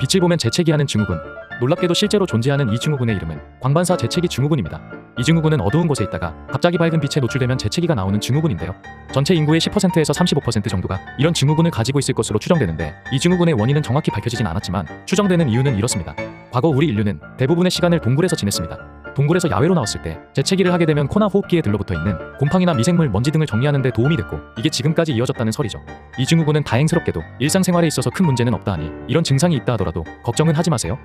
빛을 보면 재채기하는 증후군. 놀랍게도 실제로 존재하는 이 증후군의 이름은 광반사 재채기 증후군입니다. 이 증후군은 어두운 곳에 있다가 갑자기 밝은 빛에 노출되면 재채기가 나오는 증후군인데요. 전체 인구의 10%에서 35% 정도가 이런 증후군을 가지고 있을 것으로 추정되는데, 이 증후군의 원인은 정확히 밝혀지진 않았지만 추정되는 이유는 이렇습니다. 과거 우리 인류는 대부분의 시간을 동굴에서 지냈습니다. 동굴에서 야외로 나왔을 때 재채기를 하게 되면 코나 호흡기에 들러붙어 있는 곰팡이나 미생물, 먼지 등을 정리하는 데 도움이 됐고, 이게 지금까지 이어졌다는 설이죠. 이 증후군은 다행스럽게도 일상생활에 있어서 큰 문제는 없다 하니 이런 증상이 있다 하더라도 걱정은 하지 마세요.